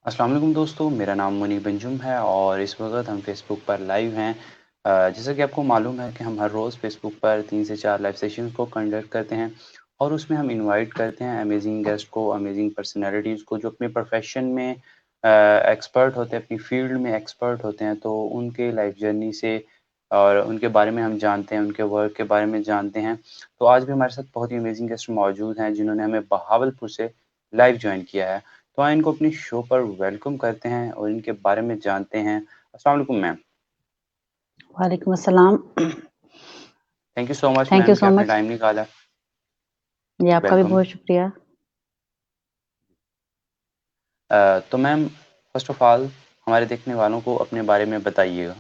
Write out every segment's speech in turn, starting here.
अस्सलाम वालेकुम दोस्तों, मेरा नाम मुनीब अंजुम है और इस वक्त हम फेसबुक पर लाइव हैं। जैसा कि आपको मालूम है कि हम हर रोज़ फेसबुक पर 3 से 4 लाइव सेशंस को कंडक्ट करते हैं और उसमें हम इनवाइट करते हैं अमेजिंग गेस्ट को, अमेजिंग पर्सनैलिटीज़ को जो अपने प्रोफेशन में एक्सपर्ट होते हैं, अपनी फील्ड में एक्सपर्ट होते हैं। तो उनके लाइफ जर्नी से और उनके बारे में हम जानते हैं, उनके वर्क के बारे में जानते हैं। तो आज भी हमारे साथ बहुत ही अमेजिंग गेस्ट मौजूद हैं जिन्होंने हमें बहावलपुर से लाइव जॉइन किया है। तो आइए इनको अपनी शो पर वेलकम करते हैं और इनके बारे में जानते हैं। अस्सलाम वालेकुम मैम। वालेकुम अस्सलाम। Thank you so much thank you ma'am कि सो आपने मच। टाइम निकाला। जी, आपका भी वेलकम। बहुत शुक्रिया। तो मैम फर्स्ट ऑफ ऑल हमारे देखने वालों को अपने बारे में बताइएगा।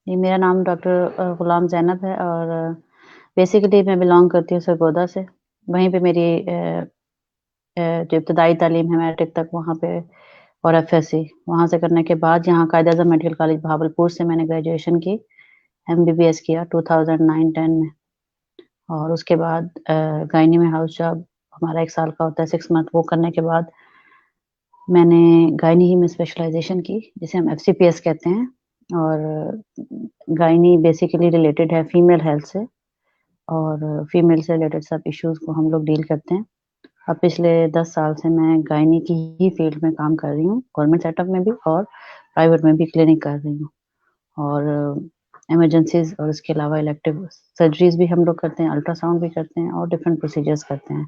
जी, मेरा नाम डॉक्टर गुलाम ज़ैनब है और बेसिकली मैं बिलॉन्ग करती हूँ सरगोदा से। वहीं पे मेरी जो इब्तदाई तालीम है मैट्रिक तक वहाँ पे और एफएससी वहाँ से करने के बाद यहाँ कायद-ए-आज़म मेडिकल कॉलेज भागलपुर से मैंने ग्रेजुएशन की, एमबीबीएस किया 2009-10 में और उसके बाद गायनी में हाउस जॉब हमारा 1 साल का होता है 6 मंथ वो करने के बाद मैंने गायनी ही में स्पेशलाइज़ेशन की, जिसे हम एफसीपीएस कहते हैं और गायनी बेसिकली रिलेटेड है फीमेल हेल्थ से और फीमेल से रिलेटेड सब इश्यूज़ को हम लोग डील करते हैं। अब पिछले 10 साल से मैं गायनी की ही फील्ड में काम कर रही हूँ, गवर्नमेंट सेटअप में भी और प्राइवेट में भी क्लिनिक कर रही हूँ और इमरजेंसीज़ और उसके अलावा इलेक्टिव सर्जरीज़ भी हम लोग करते हैं, अल्ट्रासाउंड भी करते हैं और डिफरेंट प्रोसीजर्स करते हैं।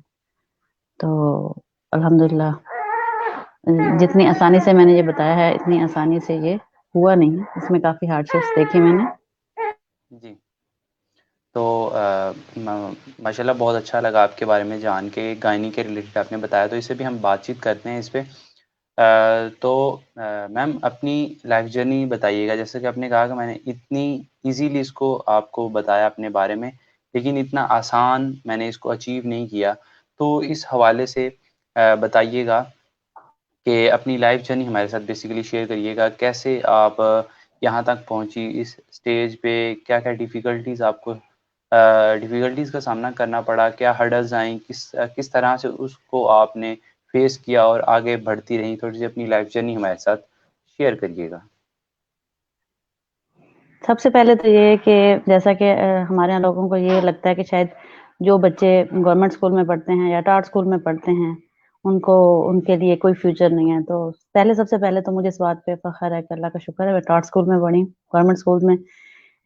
तो अल्हम्दुलिल्लाह जितनी आसानी से मैंने ये बताया है, इतनी आसानी से ये हुआ नहीं है। इसमें काफ़ी हार्डशिप्स देखी मैंने। जी। तो माशाल्लाह बहुत अच्छा लगा आपके बारे में जान के, गायनी के रिलेटेड आपने बताया, तो इससे भी हम बातचीत करते हैं इस पे। तो मैम अपनी लाइफ जर्नी बताइएगा। जैसे कि आपने कहा कि मैंने इतनी इजीली इसको आपको बताया अपने बारे में, लेकिन इतना आसान मैंने इसको अचीव नहीं किया। तो इस हवाले से बताइएगा कि अपनी लाइफ जर्नी हमारे साथ बेसिकली शेयर करिएगा। कैसे आप यहाँ तक पहुँची इस स्टेज पे, क्या-क्या डिफ़िकल्टीज़ का सामना करना पड़ा, क्या हर्डल्स आई, किस तरह से उसको आपने फेस किया और आगे बढ़ती रहीं? थोड़ी-सी अपनी लाइफ जर्नी हमारे साथ शेयर करिएगा। सबसे पहले तो ये है कि जैसा कि हमारे यहाँ लोगों को ये लगता है कि शायद जो बच्चे गवर्नमेंट स्कूल में पढ़ते हैं या टाट स्कूल में पढ़ते हैं, उनको उनके लिए कोई फ्यूचर नहीं है। तो सबसे पहले तो मुझे इस बात पे फ़ख्र है कि अल्लाह का शुक्र है मैं टाट स्कूल में पढ़ी, गवर्नमेंट स्कूल में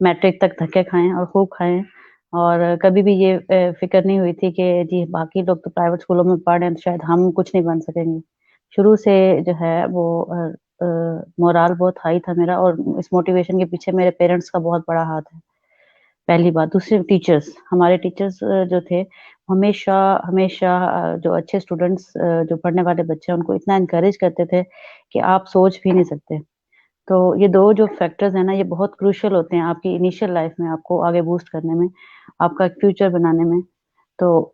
मैट्रिक तक धक्के खाए हैं और खूब खाए हैं और कभी भी ये फ़िक्र नहीं हुई थी कि जी बाकी लोग तो प्राइवेट स्कूलों में पढ़ रहे हैं तो शायद हम कुछ नहीं बन सकेंगे। शुरू से जो है वो मोराल बहुत हाई था मेरा और इस मोटिवेशन के पीछे मेरे पेरेंट्स का बहुत बड़ा हाथ है, पहली बात। दूसरे टीचर्स, हमारे टीचर्स जो थे हमेशा हमेशा जो अच्छे स्टूडेंट्स जो पढ़ने वाले बच्चे हैं उनको इतना एनकरेज करते थे कि आप सोच भी नहीं सकते। तो ये 2 जो फैक्टर्स हैं ना, ये बहुत क्रूशियल होते हैं आपकी इनिशियल लाइफ में, आपको आगे बूस्ट करने में, आपका एक फ्यूचर बनाने में। तो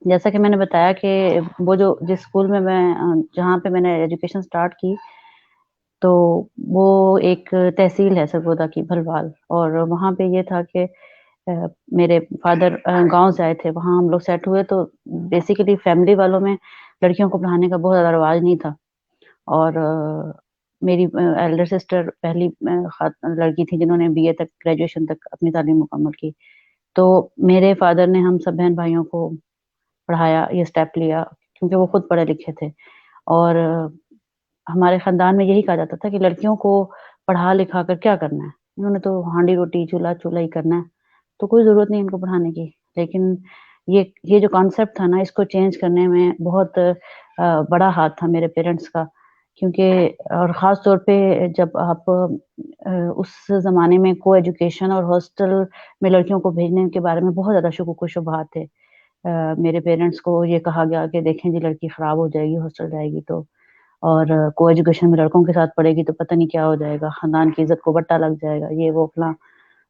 जैसा कि मैंने बताया कि वो जो जिस स्कूल में मैं जहाँ पे मैंने एजुकेशन स्टार्ट की, तो वो एक तहसील है सरगोदा की भलवाल और वहाँ पे ये था कि मेरे फादर गाँव से आए थे, वहाँ हम लोग सेट हुए तो बेसिकली फैमिली वालों में लड़कियों को पढ़ाने का बहुत ज़्यादा रिवाज नहीं था और मेरी एल्डर सिस्टर पहली लड़की थी जिन्होंने बीए तक ग्रेजुएशन तक अपनी तालीम मुकम्मल की। तो मेरे फादर ने हम सब बहन-भाइयों को पढ़ाया, ये स्टेप लिया क्योंकि वो खुद पढ़े-लिखे थे और हमारे ख़ानदान में यही कहा जाता था कि लड़कियों को पढ़ा-लिखा कर क्या करना है? इन्होंने तो हांडी-रोटी, चूल्हा-चूल्हा ही करना है, तो कोई ज़रूरत नहीं इनको पढ़ाने की। लेकिन ये जो कॉन्सेप्ट था ना, इसको चेंज करने में बहुत बड़ा हाथ था मेरे पेरेंट्स का क्योंकि और ख़ास तौर पे जब आप उस ज़माने में को-एजुकेशन और हॉस्टल में लड़कियों को भेजने के बारे में बहुत ज़्यादा शुकूक-शुबहात थे। मेरे पेरेंट्स को ये कहा गया कि देखें जी लड़की ख़राब हो जाएगी, हॉस्टल जाएगी तो और को-एजुकेशन में लड़कों के साथ पढ़ेगी तो पता नहीं क्या हो जाएगा, खानदान की इज़्ज़त को बट्टा लग जाएगा, ये वो फलाँ।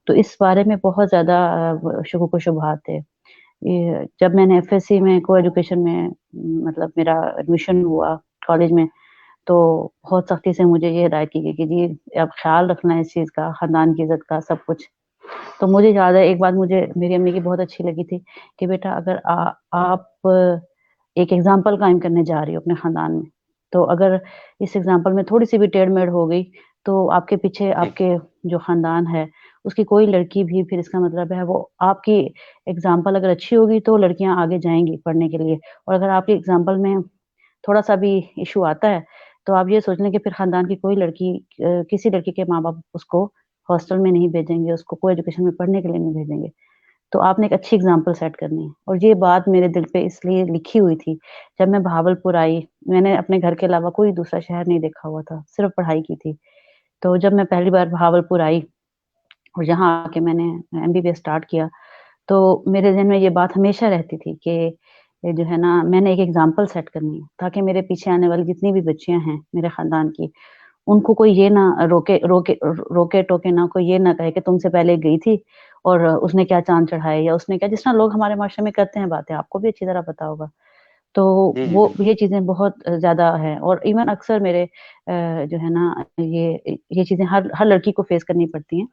तो इस बारे में बहुत ज़्यादा शुकूक-शुबहात थे। ये जब मैंने एफएससी में को-एजुकेशन में मतलब मेरा एडमिशन हुआ कॉलेज में, तो बहुत सख्ती से मुझे ये हिदायत की गई कि जी आप ख़्याल रखना इस चीज़ का, खानदान की इज़्ज़त का, सब कुछ। तो मुझे याद है एक बात मुझे मेरी अम्मी की बहुत अच्छी लगी थी कि बेटा अगर आप एक एग्ज़ाम्पल कायम करने जा रही हूँ अपने ख़ानदान में। तो अगर इस एग्ज़ाम्पल में थोड़ी-सी भी टेढ़-मेढ़ हो गई, तो आपके पीछे जी, आपके जो ख़ानदान है, उसकी कोई लड़की भी फिर इसका मतलब है वो आपकी एग्ज़ाम्पल अगर अच्छी होगी तो लड़कियाँ आगे जाएँगी पढ़ने के लिए और अगर आपके एग्ज़ाम्पल में थोड़ा-सा भी इश्यू आता है, तो आप ये सोच लें कि फिर ख़ानदान की कोई लड़की किसी लड़की के माँ-बाप उसको हॉस्टल में नहीं भेजेंगे, उसको को-एजुकेशन में पढ़ने के लिए नहीं भेजेंगे। तो आपने एक अच्छी एग्ज़ाम्पल सेट करनी है और ये बात मेरे दिल पे इसलिए लिखी हुई थी, जब मैं भावलपुर आई, मैंने अपने घर के अलावा कोई दूसरा शहर नहीं देखा हुआ था, सिर्फ़ पढ़ाई की थी। तो जब मैं पहली बार भावलपुर आई और यहाँ आके मैंने एमबीबीएस स्टार्ट किया, तो मेरे ज़हन में ये बात हमेशा रहती थी कि ये जो है ना मैंने एक एग्ज़ाम्पल सेट करनी है, ताकि मेरे पीछे आने वाली जितनी भी बच्चियाँ हैं मेरे ख़ानदान की, उनको कोई ये ना रोके-टोके ना कोई ये ना कहे कि तुमसे पहले गई थी और उसने क्या चाँद चढ़ाए या उसने क्या जिस तरह लोग हमारे माशरे में करते हैं बातें, आपको भी अच्छी तरह पता होगा। तो जी, जी, वो बिल्कुल। ये चीज़ें बहुत ज़्यादा हैं और इवन अक्सर मेरे जो है ना ये चीज़ें हर हर लड़की को फ़ेस करनी पड़ती हैं,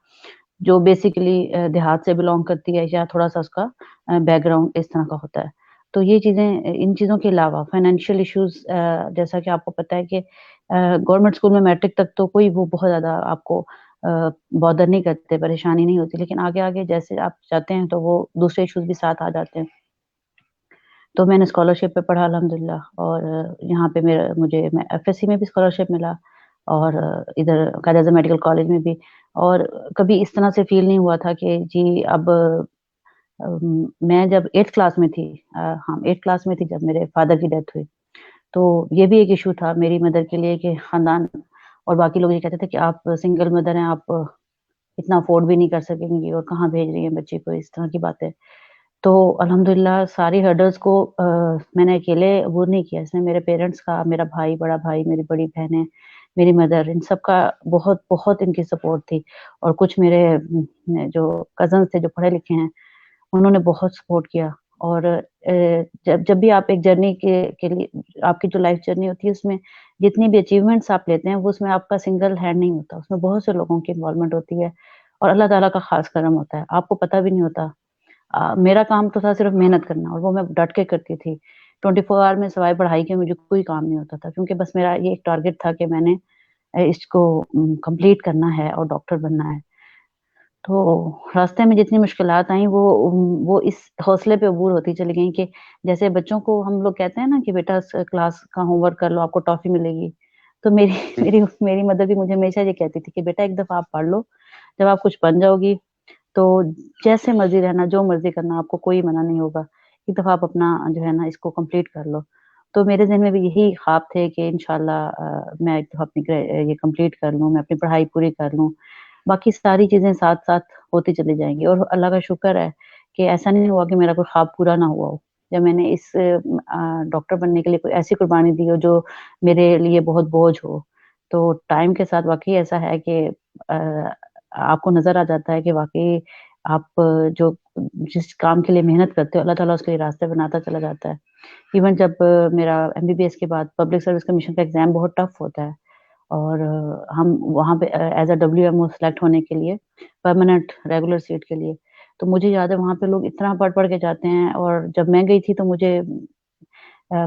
जो बेसिकली देहात से बिलॉन्ग करती है या थोड़ा-सा उसका बैकग्राउंड इस तरह का होता है। तो ये चीज़ें इन चीज़ों के अलावा फाइनेंशियल इश्यूज़ जैसा कि आपको पता है कि गवर्नमेंट स्कूल में मैट्रिक तक तो कोई वो बहुत ज़्यादा आपको बॉदर नहीं करते, परेशानी नहीं होती, लेकिन आगे-आगे जैसे आप जाते हैं तो वो दूसरे इश्यूज़ भी साथ आ जाते हैं। तो मैंने स्कॉलरशिप पे पढ़ा अल्हम्दुलिल्लाह और यहाँ पे मैं एफएससी में भी स्कॉलरशिप मिला और इधर कायदा मेडिकल कॉलेज में भी और कभी इस तरह से फ़ील नहीं हुआ था कि जी अब मैं जब 8th क्लास में थी हाँ 8th क्लास में थी जब मेरे फादर की डेथ हुई, तो ये भी एक इश्यू था मेरी मदर के लिए कि ख़ानदान और बाकी लोग ये कहते थे कि आप सिंगल मदर हैं, आप इतना अफ़ोर्ड भी नहीं कर सकेंगी और कहाँ भेज रही हैं बच्चे को, इस तरह की बातें। तो अल्हम्दुलिल्लाह सारी हर्डल्स को मैंने अकेले अबूर नहीं किया। इसमें मेरे पेरेंट्स का, मेरा भाई, बड़ा भाई, मेरी बड़ी बहनें, मेरी मदर इन सब का बहुत-बहुत इनकी सपोर्ट थी और कुछ मेरे जो कज़िन्स थे जो पढ़े-लिखे हैं, उन्होंने बहुत सपोर्ट किया और जब जब भी आप एक जर्नी के लिए आपकी जो लाइफ़ जर्नी होती है उसमें जितनी भी अचीवमेंट्स आप लेते हैं, वो उसमें आपका सिंगल हैंड नहीं होता, उसमें बहुत से लोगों की इन्वॉल्वमेंट होती है और अल्लाह ताला का ख़ास करम होता है। आपको पता भी नहीं होता मेरा काम तो था सिर्फ़ मेहनत करना और वो मैं डट के करती थी। 24 आवर में सिवाय पढ़ाई के मुझे कोई काम नहीं होता था क्योंकि बस मेरा ये एक टारगेट था कि मैंने इसको कंप्लीट करना है और डॉक्टर बनना है। तो रास्ते में जितनी मुश्किलात आई वो इस हौसले पे अबूर होती चली गईं कि जैसे बच्चों को हम लोग कहते हैं ना कि बेटा क्लास का होमवर्क कर लो, आपको टॉफ़ी मिलेगी। तो मेरी जी, मेरी मेरी मदर भी मुझे हमेशा ये कहती थी कि बेटा एक दफ़ा आप पढ़ लो, जब आप कुछ बन जाओगी तो जैसे मर्ज़ी रहना, जो मर्ज़ी करना, आपको कोई मना नहीं होगा। एक दफ़ा आप अपना जो है ना इसको कंप्लीट कर लो। तो मेरे ज़हन में भी यही ख़्वाब थे कि इंशाअल्लाह मैं एक दफ़ा ये कंप्लीट कर लूँ, मैं अपनी पढ़ाई पूरी कर लूँ। बाकी सारी चीज़ें साथ-साथ होती चली जाएँगी और अल्लाह का शुक्र है कि ऐसा नहीं हुआ कि मेरा कोई ख़्वाब पूरा ना हुआ हो। जब मैंने इस डॉक्टर बनने के लिए कोई ऐसी कुर्बानी दी हो जो मेरे लिए बहुत बोझ हो। तो टाइम के साथ वाक़ई ऐसा है कि आपको नज़र आ जाता है कि वाक़ई आप जो जिस काम के लिए मेहनत करते हो, अल्लाह ताला उसके लिए रास्ते बनाता चला जाता है। इवन जब मेरा एमबीबीएस के बाद पब्लिक सर्विस कमीशन का एग्ज़ाम बहुत टफ़ होता है और हम वहाँ पे एज़ अ डब्ल्यूएमओ सेलेक्ट होने के लिए परमानेंट रेगुलर सीट के लिए, तो मुझे याद है वहाँ पे लोग इतना पढ़-पढ़ के जाते हैं और जब मैं गई थी तो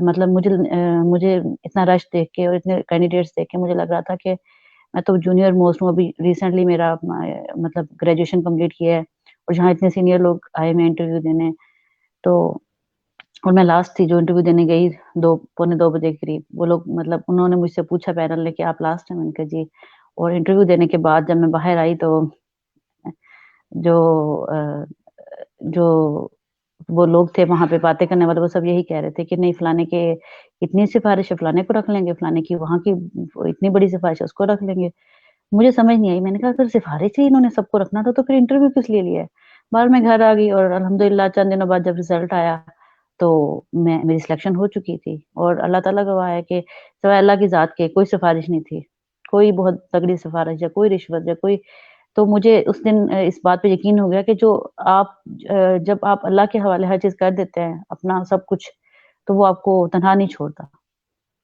मतलब मुझे इतना रश देख के और इतने कैंडिडेट्स देख के मुझे लग रहा था कि मैं तो जूनियर मोस्ट हूँ, अभी रिसेंटली मेरा मतलब ग्रेजुएशन कंप्लीट किया है और जहाँ इतने सीनियर लोग आए हुए हैं इंटरव्यू देने, तो और मैं लास्ट थी जो इंटरव्यू देने गई 2 पौने 2 बजे के करीब। वो लोग मतलब उन्होंने मुझसे पूछा पैनल ने कि आप लास्ट हैं? मैंने कहा जी और इंटरव्यू देने के बाद जब मैं बाहर आई तो जो जो वो लोग थे वहाँ पे बातें करने वाले वो सब यही कह रहे थे कि नहीं फलाने के इतनी सिफ़ारिश है, फलाने को रख लेंगे, फलाने की वहाँ की इतनी बड़ी सिफ़ारिश है उसको रख लेंगे। मुझे समझ नहीं आई, मैंने कहा अगर सिफ़ारिश ही इन्होंने सबको रखना था, तो फिर इंटरव्यू किस लिए लिया है? बहरहाल मैं घर आ गई और अल्हम्दुलिल्लाह चंद दिनों बाद जब रिज़ल्ट आया, तो मेरी सिलेक्शन हो चुकी थी और अल्लाह ताला गवाह है कि सिवाय अल्लाह की ज़ात के कोई सिफ़ारिश नहीं थी। कोई बहुत तगड़ी सिफ़ारिश या कोई रिश्वत या कोई तो मुझे उस दिन इस बात पे यकीन हो गया कि जो आप जब आप अल्लाह के हवाले हर चीज़ कर देते हैं, अपना सब कुछ, तो वो आपको तन्हा नहीं छोड़ता।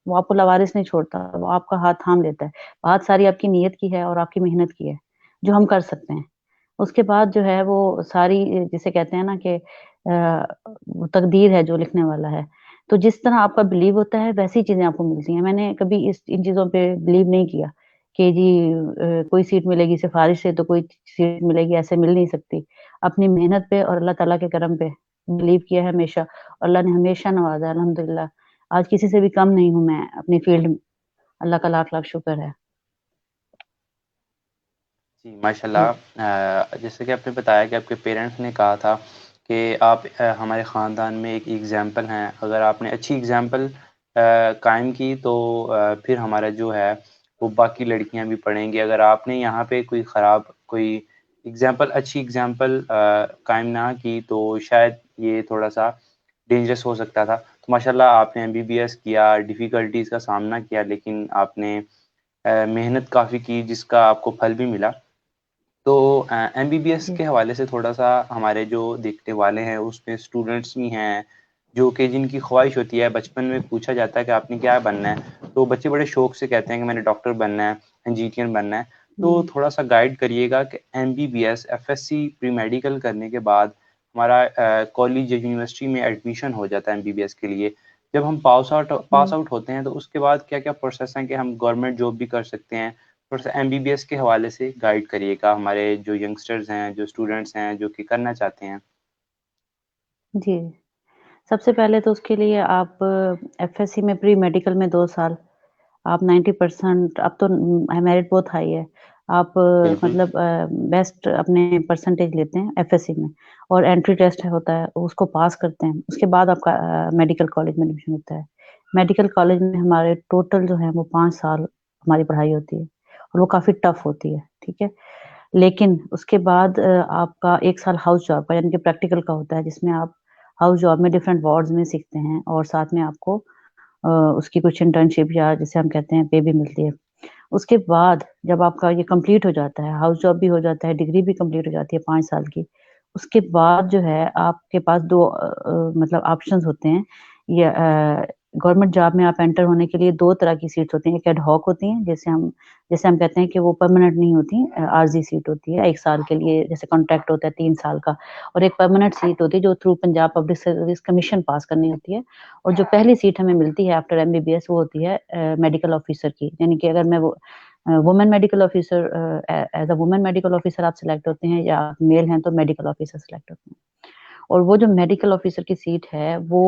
वो आपको लावारिस नहीं छोड़ता, वो आपका हाथ थाम लेता है। बात सारी आपकी नीयत की है और आपकी मेहनत की है, जो हम कर सकते हैं। उसके बाद जो है वो सारी जिसे कहते हैं ना कि वो तकदीर है जो लिखने वाला है। तो जिस तरह आपका बिलीव होता है वैसी चीजें आपको मिलती हैं। मैंने कभी इन चीजों पे बिलीव नहीं किया कि जी कोई सीट मिलेगी सिफारिश से तो कोई सीट मिलेगी, ऐसे मिल नहीं सकती। अपनी मेहनत पे और अल्लाह ताला के करम पे बिलीव किया है हमेशा, और अल्लाह ने हमेशा नवाजा अल्हम्दुलिल्लाह। आज किसी से भी कम नहीं हूँ मैं अपनी फील्ड में, अल्लाह का लाख-लाख शुक्र है। जी, जी। माशाल्लाह। जैसे कि आपने बताया कि आपके पेरेंट्स ने कहा था कि आप हमारे ख़ानदान में एक एग्ज़ाम्पल हैं, अगर आपने अच्छी एग्ज़ाम्पल कायम की तो फिर हमारा जो है वो बाकी लड़कियां भी पढ़ेंगी। अगर आपने यहाँ पे कोई अच्छी एग्ज़ाम्पल कायम ना की तो शायद ये थोड़ा-सा डेंजरस हो सकता था। तो माशाल्लाह आपने एमबीबीएस किया, डिफ़िकल्टीज़ का सामना किया, लेकिन आपने मेहनत काफ़ी की जिसका आपको फल भी मिला। तो एमबीबीएस जी। के हवाले से थोड़ा-सा हमारे जो देखने वाले हैं उसमें स्टूडेंट्स भी हैं, जो कि जिनकी ख़्वाहिश होती है, बचपन में पूछा जाता है कि आपने क्या बनना है? तो बच्चे बड़े शौक से कहते हैं कि मैंने डॉक्टर बनना है, इंजीनियर बनना है। तो हुँ। थोड़ा-सा गाइड करिएगा कि एमबीबीएस, एफएससी, प्री मेडिकल करने के बाद हमारा कॉलेज या यूनिवर्सिटी में एडमिशन हो जाता है एमबीबीएस के लिए। जब हम पास हुँ। आउट होते हैं तो उसके बाद क्या-क्या प्रोसेस हैं कि हम गवर्नमेंट जॉब भी कर सकते हैं? थोड़ा-सा एमबीबीएस के हवाले से गाइड करिएगा हमारे जो यंगस्टर्स हैं, जो स्टूडेंट्स हैं, जो कि करना चाहते हैं। जी। सबसे पहले तो उसके लिए आप एफएससी में प्री मेडिकल में 2 साल आप 90% अब तो मेरिट बहुत हाई है। आप बिल्कुल। मतलब बेस्ट अपने परसेंटेज लेते हैं एफएससी में, और एंट्री टेस्ट होता है, उसको पास करते हैं। उसके बाद आपका मेडिकल कॉलेज में एडमिशन होता है। मेडिकल कॉलेज में हमारे टोटल जो है वो 5 साल हमारी पढ़ाई होती है, और वो काफ़ी टफ होती है, ठीक है? लेकिन उसके बाद आपका 1 साल हाउस जॉब का यानी कि प्रैक्टिकल का होता है, जिसमें आप हाउस जॉब में डिफरेंट वार्ड्स में सीखते हैं, और साथ में आपको उसकी कुछ इंटर्नशिप या जिसे हम कहते हैं पे भी मिलती है। उसके बाद जब आपका ये कंप्लीट हो जाता है, हाउस जॉब भी हो जाता है, डिग्री भी कंप्लीट हो जाती है 5 साल की। उसके बाद जो है आपके पास 2 मतलब ऑप्शंस होते हैं। या गवर्नमेंट जॉब में आप एंटर होने के लिए 2 तरह की सीट्स होती हैं। एक एड हॉक होती हैं, जैसे हम कहते हैं कि वो परमानेंट नहीं होती, आर्ज़ी सीट होती है 1 साल के लिए, जैसे कॉन्ट्रैक्ट होता है 3 साल का। और एक परमानेंट सीट होती है जो through Punjab public service commission पास करनी होती है। और जो पहली सीट हमें मिलती है आफ्टर एमबीबीएस वो होती है मेडिकल ऑफिसर की। यानी कि अगर मैं वो women medical officer as a women medical officer आप सिलेक्ट होते हैं, या आप मेल हैं तो मेडिकल ऑफिसर सिलेक्ट होते हैं। और वो जो मेडिकल ऑफिसर की सीट है वो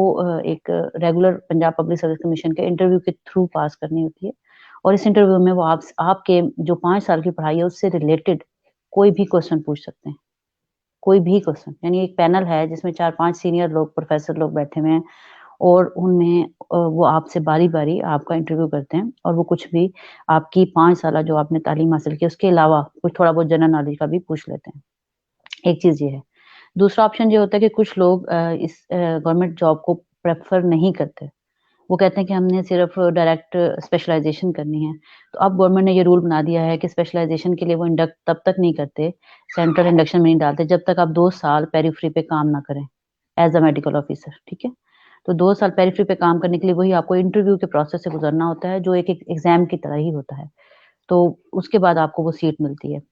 एक regular Punjab public service commission के इंटरव्यू के थ्रू पास करनी होती है। और इस इंटरव्यू में वो आपके जो 5 साल की पढ़ाई है उससे रिलेटेड कोई भी क्वेश्चन पूछ सकते हैं। कोई भी क्वेश्चन, यानी एक पैनल है जिसमें 4-5 सीनियर लोग, प्रोफेसर लोग बैठे हुए हैं, और उनमें वो आपसे बारी-बारी आपका इंटरव्यू करते हैं, और वो कुछ भी आपकी 5 साला जो आपने तालीम हासिल की है उसके अलावा कुछ थोड़ा बहुत जनरल नॉलेज का भी पूछ लेते हैं। एक चीज़ ये है। दूसरा ऑप्शन ये होता है कि कुछ लोग इस गवर्नमेंट जॉब को प्रेफ़र नहीं करते। वो कहते हैं कि हमने सिर्फ़ डायरेक्ट स्पेशलाइज़ेशन करनी है। तो अब गवर्नमेंट ने ये रूल बना दिया है कि स्पेशलाइज़ेशन के लिए वो इंडक्ट तब तक नहीं करते, सेंट्रल इंडक्शन में नहीं डालते जब तक आप 2 साल पेरी-फ्री पे काम ना करें, एज़ अ मेडिकल ऑफिसर, ठीक है? तो 2 साल पेरी-फ्री पे काम करने के लिए वही आपको इंटरव्यू के प्रोसेस से गुज़रना होता है, जो एक एग्ज़ाम की तरह ही होता है। तो उसके बाद आपको वो सीट मिलती है।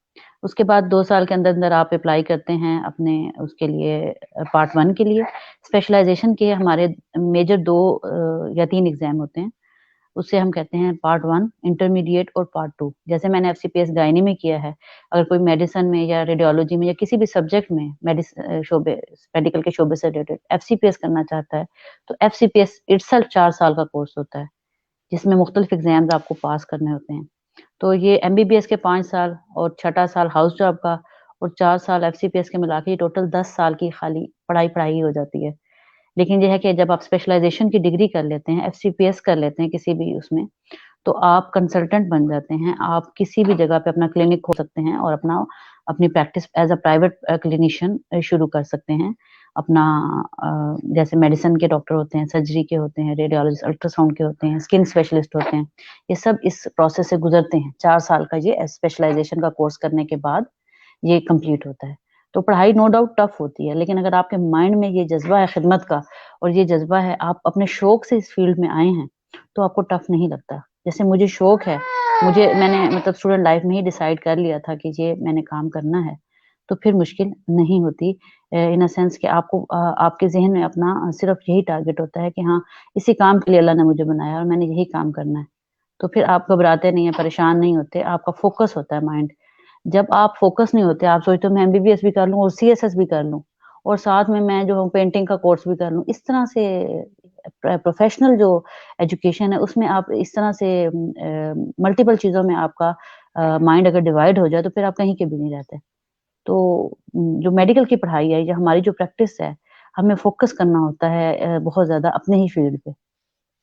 उसके बाद 2 साल के अंदर-अंदर आप अप्लाई करते हैं अपने उसके लिए पार्ट 1 के लिए। स्पेशलाइज़ेशन के हमारे मेजर 2 या 3 एग्ज़ाम होते हैं। उसे हम कहते हैं पार्ट 1 इंटरमीडिएट और पार्ट 2। जैसे मैंने एफसीपीएस गायनी में किया है, अगर कोई मेडिसिन में या रेडियोलॉजी में या किसी भी सब्जेक्ट में शोबे मेडिकल के शोबे से रिलेटेड एफसीपीएस करना चाहता है, तो एफसीपीएस इटसेल्फ 4 साल का कोर्स होता है, जिसमें मुख्तलिफ एग्ज़ाम्स आपको पास करने होते हैं। तो ये एमबीबीएस के 5 साल और छठा साल हाउस जॉब का और 4 साल एफसीपीएस के मिला के ये टोटल 10 साल की खाली पढ़ाई हो जाती है। लेकिन ये है कि जब आप स्पेशलाइज़ेशन की डिग्री कर लेते हैं, एफसीपीएस कर लेते हैं किसी भी उसमें, तो आप कंसल्टेंट बन जाते हैं। आप किसी भी जगह पे अपना क्लिनिक खोल सकते हैं और अपनी practice as a private clinician शुरू कर सकते हैं। अपना जैसे मेडिसिन के डॉक्टर होते हैं, सर्जरी के होते हैं, रेडियोलॉजिस्ट, अल्ट्रासाउंड के होते हैं, स्किन स्पेशलिस्ट होते हैं। ये सब इस प्रोसेस से गुज़रते हैं। 4 साल का ये स्पेशलाइज़ेशन का कोर्स करने के बाद ये कंप्लीट होता है। तो पढ़ाई नो डाउट टफ होती है, लेकिन अगर आपके माइंड में ये जज़्बा है खिदमत का, और ये जज़्बा है आप अपने शौक से इस फील्ड में आए हैं, तो आपको टफ नहीं लगता। जैसे मुझे शौक है, मैंने मतलब स्टूडेंट लाइफ में ही डिसाइड कर लिया था कि ये मैंने काम करना है, तो फिर मुश्किल नहीं होती। इन अ सेंस कि आपको आपके ज़हन में अपना सिर्फ़ यही टारगेट होता है कि हाँ, इसी काम के लिए अल्लाह ने मुझे बनाया और मैंने यही काम करना है। तो फिर आप घबराते नहीं हैं, परेशान नहीं होते, आपका फ़ोकस होता है माइंड। जब आप फ़ोकस नहीं होते, आप सोचते हो मैं एमबीबीएस भी कर लूँ और सीएसएस भी कर लूँ और साथ में मैं जो हूँ पेंटिंग का कोर्स भी कर लूँ। इस तरह से प्रोफ़ेशनल जो एजुकेशन है उसमें आप इस तरह से मल्टीपल चीज़ों में आपका माइंड अगर डिवाइड हो जाए तो फिर आप कहीं के भी नहीं रहते। तो जो मेडिकल की पढ़ाई है या हमारी जो प्रैक्टिस है, हमें फ़ोकस करना होता है बहुत ज़्यादा अपने ही फ़ील्ड पे।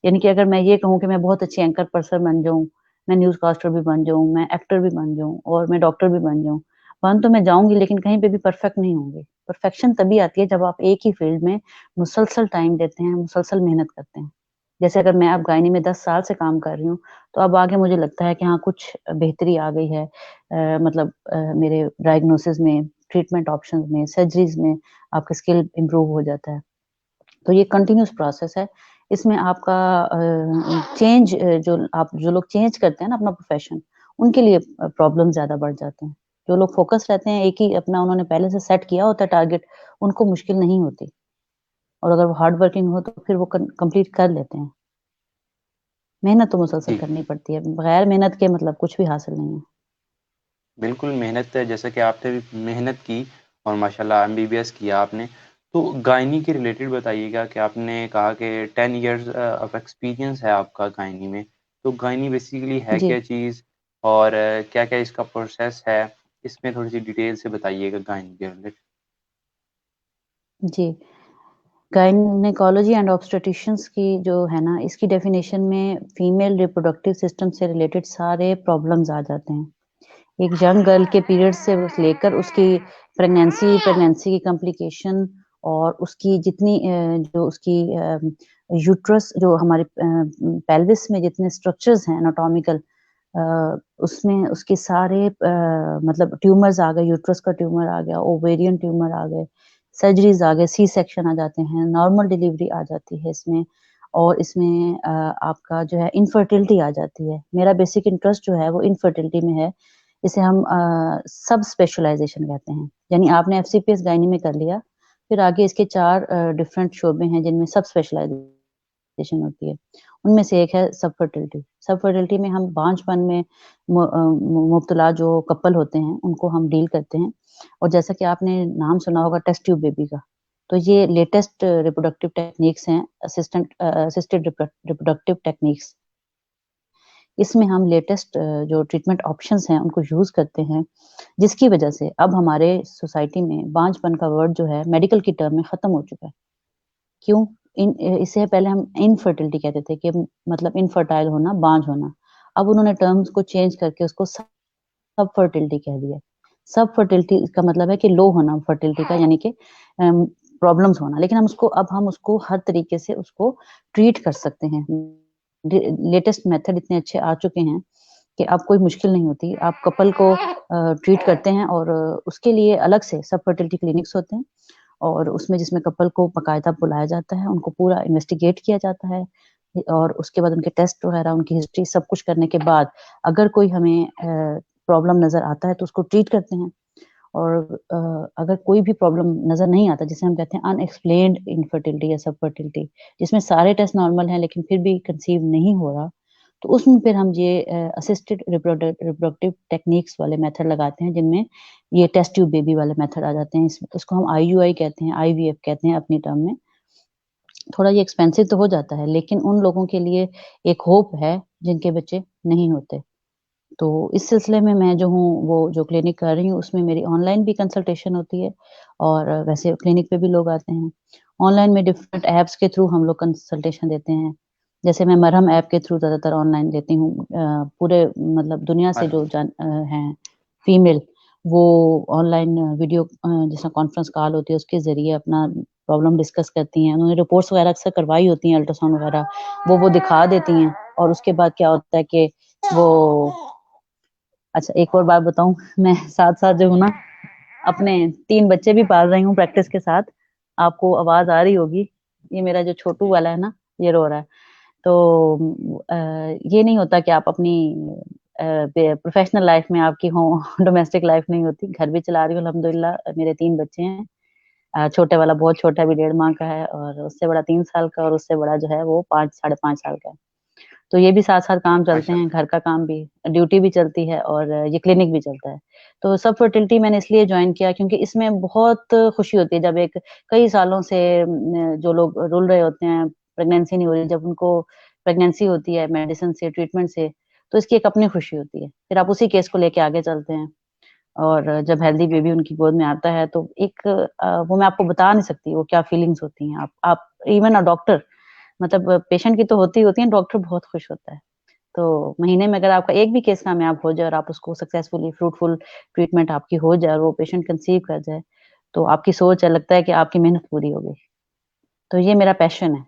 यानी कि अगर मैं ये कहूँ कि मैं बहुत अच्छी एंकर पर्सन बन जाऊँ, मैं न्यूज़कास्टर भी बन जाऊँ, मैं एक्टर भी बन जाऊँ और मैं डॉक्टर भी बन जाऊँ। बन तो मैं जाऊँगी लेकिन कहीं पे भी परफेक्ट नहीं होंगी। परफेक्शन तभी आती है जब आप एक ही फ़ील्ड में मुसलसल टाइम देते हैं, मुसलसल मेहनत करते हैं। जैसे अगर मैं अब गायनी में 10 साल से काम कर रही हूँ, तो अब आगे मुझे लगता है कि हाँ, कुछ बेहतरी आ गई है। मतलब मेरे डायग्नोसिस में, ट्रीटमेंट ऑप्शंस में, सर्जरीज़ में आपका स्किल इम्प्रूव हो जाता है। तो ये कंटीन्यूअस प्रोसेस है। इसमें आपका जो लोग चेंज करते हैं ना अपना प्रोफ़ेशन, उनके लिए प्रॉब्लम ज़्यादा बढ़ जाते हैं। जो लोग फ़ोकस रहते हैं, एक ही अपना उन्होंने पहले से सेट किया होता है टारगेट, उनको मुश्किल नहीं होती और अगर वो हार्ड वर्किंग हो तो फिर वो कंप्लीट कर लेते हैं। मेहनत तो मुसलसल जी, करनी पड़ती है, बगैर मेहनत के मतलब कुछ भी हासिल नहीं है। बिल्कुल मेहनत जैसा कि आपने भी मेहनत की और माशाल्लाह एमबीबीएस किया आपने। तो गायनी के रिलेटेड बताइएगा कि आपने कहा कि 10 इयर्स ऑफ एक्सपीरियंस है आपका गायनी में। तो गायनी बेसिकली है जी, क्या चीज़ और क्या-क्या इसका प्रोसेस है? इसमें थोड़ी-सी डिटेल से बताइएगा गायनी के रिलेटेड। जी। गायनेकोलॉजी एंड ऑब्स्टेट्रिशियंस की जो है ना, इसकी डेफ़िनेशन में फीमेल रिप्रोडक्टिव सिस्टम से रिलेटेड सारे प्रॉब्लम्स आ जाते हैं। एक यंग गर्ल के पीरियड से लेकर उसकी प्रेगनेंसी की कॉम्प्लिकेशन और उसकी जितनी जो उसकी यूट्रस जो हमारे पेल्विस में जितने स्ट्रक्चर्स हैं एनाटॉमिकल उसमें उसके सारे मतलब ट्यूमर्स आ गए, यूट्रस का ट्यूमर आ गया, ओवेरियन ट्यूमर आ गए, सर्जरीज़ आ गए, सी सेक्शन आ जाते हैं, नॉर्मल डिलीवरी आ जाती है इसमें और इसमें आपका जो है इनफर्टिलिटी आ जाती है। मेरा बेसिक इंटरेस्ट जो है वो इनफर्टिलिटी में है। इसे हम सब स्पेशलाइज़ेशन कहते हैं। यानी आपने एफसीपीएस गायनी में कर लिया, फिर आगे इसके 4 डिफरेंट शोबे हैं जिनमें सब स्पेशलाइज़ेशन होती है। उनमें से एक है सब फर्टिलिटी। सब फर्टिलिटी में हम बांझपन में मुब्तला जो कपल होते हैं, उनको हम डील करते हैं और जैसा कि आपने नाम सुना होगा टेस्ट ट्यूब बेबी का, तो ये लेटेस्ट रिप्रोडक्टिव टेक्निक्स हैं, असिस्टेड रिप्रोडक्टिव टेक्निक्स। इसमें हम लेटेस्ट जो ट्रीटमेंट ऑप्शंस हैं, उनको यूज़ करते हैं, जिसकी वजह से अब हमारे सोसाइटी में बांझपन का वर्ड जो है मेडिकल की टर्म में खत्म हो चुका है। क्यों? इससे पहले हम इनफर्टिलिटी कहते थे कि मतलब इनफर्टाइल होना, बांझ होना। अब उन्होंने टर्म्स को चेंज करके उसको सब फर्टिलिटी कह दिया। सब फर्टिलिटी का मतलब है कि लो होना फर्टिलिटी का यानी कि प्रॉब्लम्स होना। लेकिन हम उसको हर तरीके से उसको ट्रीट कर सकते हैं। लेटेस्ट मेथड इतने अच्छे आ चुके हैं कि अब कोई मुश्किल नहीं होती। आप कपल को ट्रीट करते हैं और उसके लिए अलग से सब फर्टिलिटी क्लिनिक्स होते हैं और उसमें जिसमें कपल को बाकायदा बुलाया जाता है, उनको पूरा इन्वेस्टिगेट किया जाता है और उसके बाद उनके टेस्ट वगैरह, उनकी हिस्ट्री सब कुछ करने के बाद अगर कोई हमें प्रॉब्लम नज़र आता है तो उसको ट्रीट करते हैं और अगर कोई भी प्रॉब्लम नज़र नहीं आता जिसे हम कहते हैं अनएक्सप्लेन्ड इनफर्टिलिटी या सब फर्टिलिटी जिसमें सारे टेस्ट नॉर्मल हैं लेकिन फिर भी कंसीव नहीं हो रहा, तो उसमें फिर हम ये असिस्टेड रिप्रोडक्टिव टेक्निक्स वाले मेथड लगाते हैं जिनमें ये टेस्ट ट्यूब बेबी वाले मेथड आ जाते हैं। इसको हम आईयूआई कहते हैं, आईवीएफ कहते हैं अपनी टर्म में। थोड़ा ये एक्सपेंसिव तो हो जाता है लेकिन उन लोगों के लिए एक होप है जिनके बच्चे नहीं होते। तो इस सिलसिले में मैं जो हूँ वो जो क्लिनिक कर रही हूँ उसमें मेरी ऑनलाइन भी कंसल्टेशन होती है और वैसे क्लिनिक पे भी लोग आते हैं। ऑनलाइन में डिफरेंट ऐप्स के थ्रू हम लोग कंसल्टेशन देते हैं। जैसे मैं मरहम ऐप के थ्रू ज़्यादातर ऑनलाइन लेती हूँ। पूरे मतलब दुनिया से जो हैं फीमेल वो ऑनलाइन वीडियो जैसा कॉन्फ्रेंस कॉल होती है उसके ज़रिए अपना प्रॉब्लम डिस्कस करती हैं। उन्होंने रिपोर्ट्स वगैरह अक्सर करवाई होती हैं अल्ट्रासाउंड वगैरह, वो दिखा देती हैं और उसके बाद क्या होता है कि वो अच्छा एक और बात बताऊँ मैं साथ-साथ जो हूँ ना अपने 3 बच्चे भी पाल रही हूँ प्रैक्टिस के साथ। आपको आवाज़ आ रही होगी, ये मेरा जो छोटू वाला है ना, ये रो रहा है। तो ये नहीं होता कि आप अपनी प्रोफ़ेशनल लाइफ़ में आपकी हो डोमेस्टिक लाइफ़ नहीं होती। घर भी चला रही हूँ अल्हम्दुलिल्लाह मेरे 3 बच्चे हैं। छोटे वाला बहुत छोटा भी 1.5 माह का है और उससे बड़ा 3 साल का और उससे बड़ा जो है वो 5 साढ़े 5 साल का है। तो ये भी साथ-साथ काम चलते हैं, माशाल्लाह। घर का काम भी, ड्यूटी भी चलती है और ये क्लिनिक भी चलता है। तो सब फर्टिलिटी मैंने इसलिए जॉइन किया क्योंकि इसमें बहुत खुशी होती है जब एक कई सालों से जो लोग रुल रहे होते हैं, प्रेगनेंसी नहीं हो रही, जब उनको प्रेगनेंसी होती है मेडिसिन से, ट्रीटमेंट से, तो इसकी एक अपनी खुशी होती है। फिर आप उसी केस को लेके आगे चलते हैं और जब हेल्दी बेबी उनकी गोद में आता है तो एक वो मैं आपको बता नहीं सकती वो क्या फीलिंग्स होती हैं। आप इवन डॉक्टर मतलब पेशेंट की तो होती है, डॉक्टर बहुत खुश होता है। तो महीने में अगर आपका एक भी केस कामयाब हो जाए और आप उसको सक्सेसफुली फ्रूटफुल ट्रीटमेंट आपकी हो जाए और वो पेशेंट कंसीव कर जाए, तो आपकी सोच है लगता है कि आपकी मेहनत पूरी हो गई। तो ये मेरा पैशन है,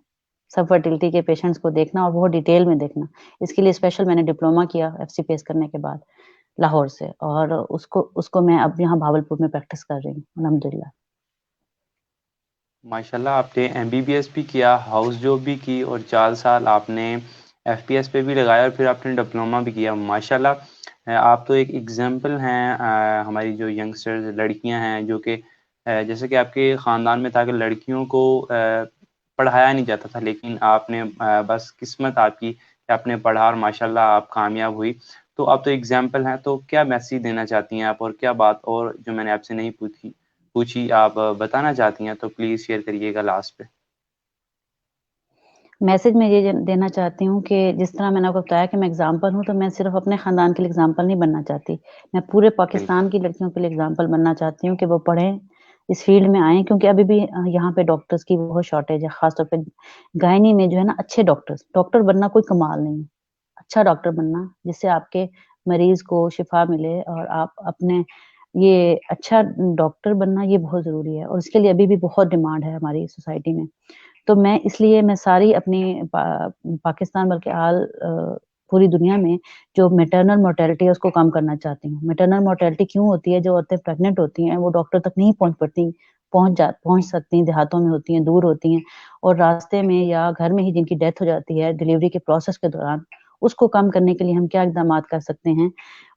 सब फर्टिलिटी के पेशेंट्स को देखना और बहुत डिटेल में देखना। इसके लिए स्पेशल मैंने डिप्लोमा किया एफसीपीएस करने के बाद लाहौर से और उसको उसको मैं अब यहाँ भावलपुर में प्रैक्टिस कर रही हूँ, अल्हम्दुलिल्लाह। माशाल्लाह आपने एमबीबीएस भी किया, हाउस जॉब भी की और 4 साल आपने एफपीएस पे भी लगाया और फिर आपने डिप्लोमा भी किया। माशाल्लाह आप तो एक एग्ज़ाम्पल हैं हमारी जो यंगस्टर्स लड़कियां हैं जो कि जैसे कि आपके ख़ानदान में था कि लड़कियों को पढ़ाया नहीं जाता था लेकिन आपने बस किस्मत आपकी कि आपने पढ़ा और माशाल्लाह आप कामयाब हुई। तो आप तो एग्ज़ाम्पल हैं, तो क्या मैसेज देना चाहती हैं आप और क्या बात और जो मैंने आपसे नहीं पूछी आप बताना चाहती हैं तो प्लीज़ शेयर करिएगा लास्ट पे। मैसेज मैं ये देना चाहती हूँ कि जिस तरह मैंने आपको बताया कि मैं एग्ज़ाम्पल हूँ, तो मैं सिर्फ़ अपने ख़ानदान के लिए एग्ज़ाम्पल नहीं बनना चाहती। मैं पूरे बिल्कुल, पाकिस्तान की लड़कियों के लिए एग्ज़ाम्पल बनना चाहती हूँ कि वो पढ़ें, इस फ़ील्ड में आएँ क्योंकि अभी भी यहाँ पे डॉक्टर्स की बहुत शॉर्टेज है, ख़ास तौर पे गायनी में जो है ना अच्छे डॉक्टर्स डॉक्टर बनना कोई कमाल नहीं है। अच्छा डॉक्टर बनना, जिससे आपके मरीज़ को शिफ़ा मिले और आप अपने ये अच्छा डॉक्टर बनना ये बहुत ज़रूरी है और इसके लिए अभी भी बहुत डिमांड है हमारी सोसाइटी में। तो मैं इसलिए मैं सारी अपनी पाकिस्तान बल्कि पूरी दुनिया में जो मैटरनल मोर्टेलिटी है उसको कम करना चाहती हूँ। मैटरनल मोर्टेलिटी क्यों होती है? जो औरतें प्रेग्नेंट होती हैं वो डॉक्टर तक नहीं पहुँच पाती, पहुँच सकती हैं, देहातों में होती हैं, दूर होती हैं और रास्ते में या घर में ही जिनकी डेथ हो जाती है डिलीवरी के प्रोसेस के दौरान, उसको कम करने के लिए हम क्या इक़दामात कर सकते हैं,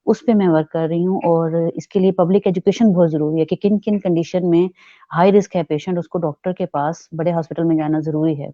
उस पे मैं वर्क कर रही हूँ और इसके लिए पब्लिक एजुकेशन बहुत ज़रूरी है कि किन-किन कंडीशन में हाई रिस्क है पेशेंट उसको डॉक्टर के पास बड़े हॉस्पिटल में जाना ज़रूरी है।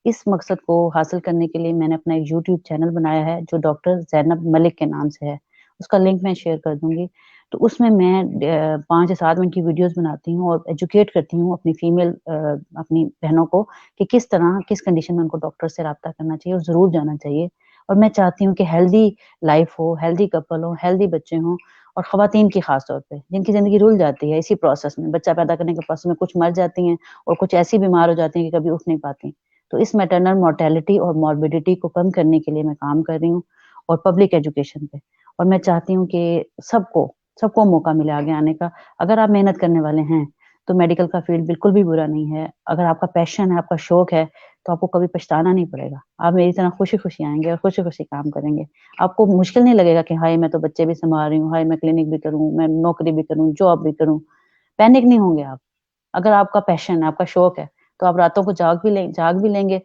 इस मकसद को हासिल करने के लिए मैंने अपना एक यूट्यूब चैनल बनाया है जो डॉक्टर ज़ैनब मलिक के नाम से है। उसका लिंक मैं शेयर कर दूँगी। तो उसमें मैं 5 या 7 मिनट की वीडियोज़ बनाती हूँ और एजुकेट करती हूँ अपनी अपनी बहनों को कि किस तरह, किस कंडीशन में उनको डॉक्टर से राब्ता करना चाहिए और ज़रूर जाना चाहिए। और मैं चाहती हूँ कि हेल्दी लाइफ़ हो, हेल्दी कपल हो, हेल्दी बच्चे हों और ख़वातीन की ख़ास तौर पे, जिनकी ज़िंदगी रुल जाती है इसी प्रोसेस में, बच्चा पैदा करने के प्रोसेस में कुछ मर जाती हैं और कुछ ऐसी बीमार हो जाती हैं कि कभी उठ नहीं पाती। तो इस मैटरनल मोर्टेलिटी और मॉर्बिडिटी को कम करने के लिए मैं काम कर रही हूँ और पब्लिक एजुकेशन पे और मैं चाहती हूँ कि सबको मौका मिले आगे आने का। अगर आप मेहनत करने वाले हैं, तो मेडिकल का फ़ील्ड बिल्कुल भी बुरा नहीं है। अगर आपका पैशन है, आपका शौक है, तो आपको कभी पछताना नहीं पड़ेगा। आप मेरी तरह खुशी-खुशी आएँगे और खुशी-खुशी काम करेंगे। आपको मुश्किल नहीं लगेगा कि हाय मैं तो बच्चे भी सँभाल रही हूँ, हाय मैं क्लिनिक भी करूँ, मैं नौकरी भी करूँ, जॉब भी करूँ। पैनिक नहीं होंगे आप। अगर आपका पैशन है, आपका शौक है, तो आप रातों को जाग भी लेंगे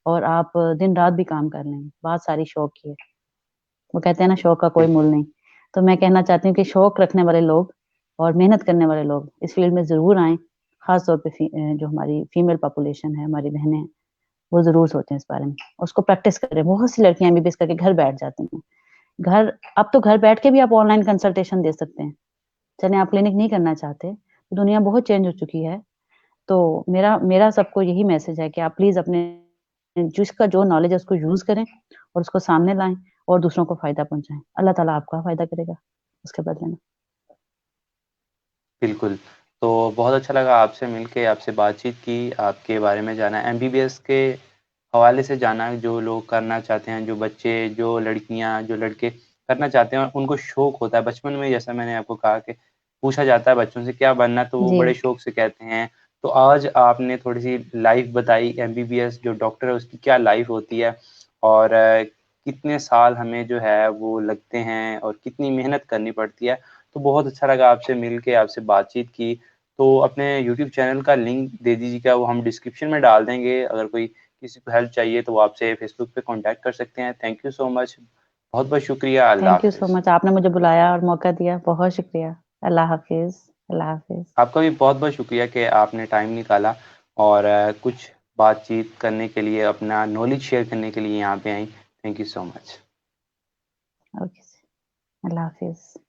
और आप दिन-रात भी काम कर लेंगे। बात सारी शौक की है। वो कहते हैं ना शौक का कोई बिल्कुल। मोल नहीं। तो मैं कहना चाहती हूँ कि शौक रखने वाले लोग और मेहनत करने वाले लोग इस फ़ील्ड में ज़रूर आएँ। ख़ास तौर पे जो हमारी फीमेल पॉपुलेशन है, हमारी बहनें हैं, वो ज़रूर सोचें इस बारे में। उसको प्रैक्टिस करें। बहुत सी लड़कियाँ एमबीबीएस करके घर बैठ जाती हैं। घर अब तो घर बैठ के भी आप ऑनलाइन कंसल्टेशन दे सकते हैं। चलें आप क्लिनिक नहीं करना चाहते, तो दुनिया बहुत चेंज हो चुकी है। तो मेरा मेरा सबको यही मैसेज है कि आप प्लीज़ अपने जिसका जो नॉलेज है उसको यूज़ करें और उसको सामने लाएँ और दूसरों को फ़ायदा पहुँचाएँ। अल्लाह ताला आपका फ़ायदा करेगा, उसके बदले में। बिल्कुल, तो बहुत अच्छा लगा आपसे मिलके, आपसे बातचीत की, आपके बारे में जाना, एमबीबीएस के हवाले से जाना, जो लोग करना चाहते हैं, जो बच्चे, जो लड़कियाँ, जो लड़के करना चाहते हैं और उनको शौक होता है। बचपन में जैसा मैंने आपको कहा कि पूछा जाता है बच्चों से क्या बनना है, तो वो जी। बड़े शौक से कहते हैं। तो आज आपने थोड़ी-सी लाइफ़ बताई, एमबीबीएस जो डॉक्टर है उसकी क्या लाइफ़ होती है और कितने साल हमें जो है वो लगते हैं और कितनी मेहनत करनी पड़ती है। तो बहुत अच्छा लगा आपसे मिल के, आपसे बातचीत की। तो अपने यूट्यूब चैनल का लिंक दे दीजिएगा, वो हम डिस्क्रिप्शन में डाल देंगे। अगर कोई किसी को हेल्प चाहिए तो वो आपसे फेसबुक पे कॉन्टैक्ट कर सकते हैं। Thank you so much. बहुत-बहुत शुक्रिया। अल्लाह थैंक यू सो हाफ़िज़। मच। आपने मुझे बुलाया और मौका दिया। बहुत शुक्रिया। अल्लाह हाफ़िज़। अल्लाह हाफिज़। आपका भी बहुत-बहुत शुक्रिया कि आपने टाइम निकाला और कुछ बातचीत करने के लिए, अपना नॉलेज शेयर करने के लिए यहाँ पे आईं। Thank you so much. Okay, अल्लाह हाफिज़।